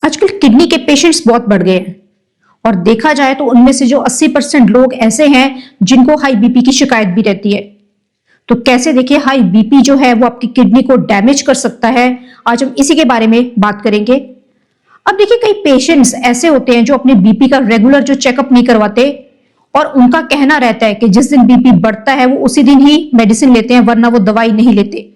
आजकल किडनी के पेशेंट्स बहुत बढ़ गए हैं और देखा जाए तो उनमें से जो 80% लोग ऐसे हैं जिनको हाई बीपी की शिकायत भी रहती है। तो कैसे देखिए हाई बीपी जो है वो आपकी किडनी को डैमेज कर सकता है, आज हम इसी के बारे में बात करेंगे। अब देखिए कई पेशेंट्स ऐसे होते हैं जो अपने बीपी का रेगुलर जो चेकअप नहीं करवाते और उनका कहना रहता है कि जिस दिन बीपी बढ़ता है वो उसी दिन ही मेडिसिन लेते हैं, वरना वो दवाई नहीं लेते।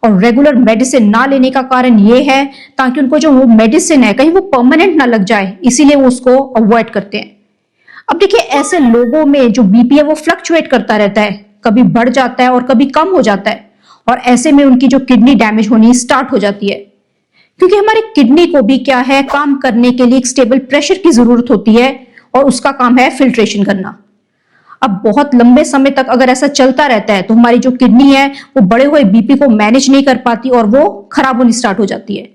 और रेगुलर मेडिसिन ना लेने का कारण ये है ताकि उनको जो वो मेडिसिन है कहीं वो परमानेंट ना लग जाए, इसीलिए वो उसको अवॉइड करते हैं। अब देखिए ऐसे लोगों में जो बीपी है वो फ्लक्चुएट करता रहता है, कभी बढ़ जाता है और कभी कम हो जाता है, और ऐसे में उनकी जो किडनी डैमेज होनी स्टार्ट हो जाती है। क्योंकि हमारे किडनी को भी क्या है, काम करने के लिए एक स्टेबल प्रेशर की जरूरत होती है और उसका काम है फिल्ट्रेशन करना। अब बहुत लंबे समय तक अगर ऐसा चलता रहता है तो हमारी जो किडनी है वो बढ़े हुए बीपी को मैनेज नहीं कर पाती और वो खराब होनी स्टार्ट हो जाती है।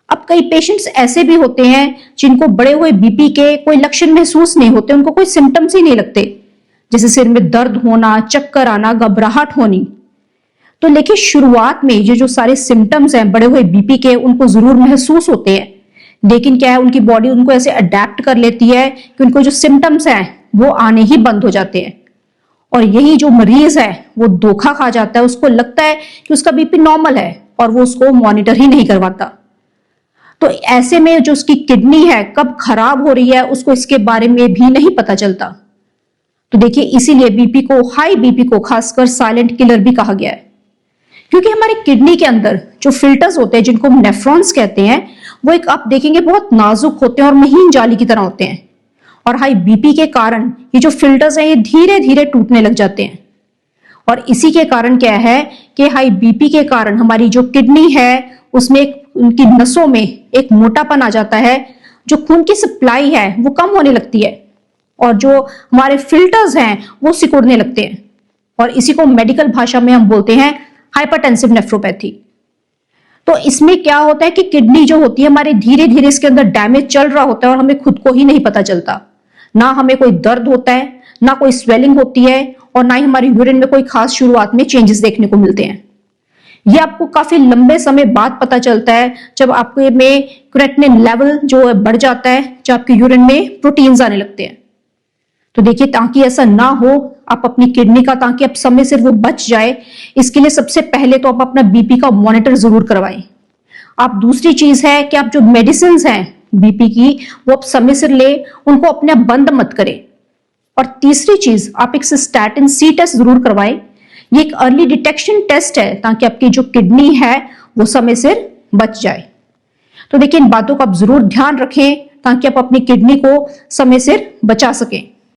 अब कई पेशेंट्स ऐसे भी होते हैं जिनको बढ़े हुए बीपी के कोई लक्षण महसूस नहीं होते, उनको कोई सिम्टम्स ही नहीं लगते, जैसे सिर में दर्द होना, चक्कर आना, घबराहट होनी। तो लेकिन शुरुआत में ये जो सारे सिम्टम्स हैं बढ़े हुए बीपी के उनको जरूर महसूस होते हैं, लेकिन क्या है उनकी बॉडी उनको ऐसे अडेप्ट कर लेती है कि उनको जो सिम्टम्स हैं वो आने ही बंद हो जाते हैं। और यही जो मरीज है वो धोखा खा जाता है, उसको लगता है कि उसका बीपी नॉर्मल है और वो उसको मॉनिटर ही नहीं करवाता। तो ऐसे में जो उसकी किडनी है कब खराब हो रही है उसको इसके बारे में भी नहीं पता चलता। तो देखिए इसीलिए बीपी को, हाई बीपी को खासकर साइलेंट किलर भी कहा गया है, क्योंकि हमारी किडनी के अंदर जो फिल्टर्स होते हैं जिनको हम नेफ्रॉन्स कहते हैं वो एक आप देखेंगे बहुत नाजुक होते हैं और महीन जाली की तरह होते हैं। और हाई बीपी के कारण ये जो फिल्टर्स हैं ये धीरे धीरे टूटने लग जाते हैं। और इसी के कारण क्या है कि हाई बीपी के कारण हमारी जो किडनी है उसमें उनकी नसों में एक मोटापन आ जाता है, जो खून की सप्लाई है वो कम होने लगती है और जो हमारे फिल्टर्स हैं वो सिकुड़ने लगते हैं। और इसी को मेडिकल भाषा में हम बोलते हैं हाइपरटेंसिव नेफ्रोपैथी। तो इसमें क्या होता है कि किडनी जो होती है हमारे धीरे धीरे इसके अंदर डैमेज चल रहा होता है और हमें खुद को ही नहीं पता चलता। ना हमें कोई दर्द होता है, ना कोई स्वेलिंग होती है, और ना ही हमारे यूरिन में कोई खास शुरुआत में चेंजेस देखने को मिलते हैं। ये आपको काफी लंबे समय बाद पता चलता है जब आपके में क्रेटिनिन लेवल जो है बढ़ जाता है, जब आपके यूरिन में प्रोटीन्स आने लगते हैं। तो देखिए ताकि ऐसा ना हो आप अपनी किडनी का, ताकि आप समय से वो बच जाए, इसके लिए सबसे पहले तो आप अपना बीपी का मॉनिटर जरूर करवाएं। आप दूसरी चीज है कि आप जो मेडिसिन हैं बीपी की वो आप समय से ले, उनको अपने आप बंद मत करें। और तीसरी चीज आप एक सिस्टैटिन सी टेस्ट जरूर करवाएं। ये एक अर्ली डिटेक्शन टेस्ट है ताकि आपकी जो किडनी है वो समय से बच जाए। तो देखिए इन बातों का आप जरूर ध्यान रखें ताकि आप अपनी किडनी को समय से बचा सकें।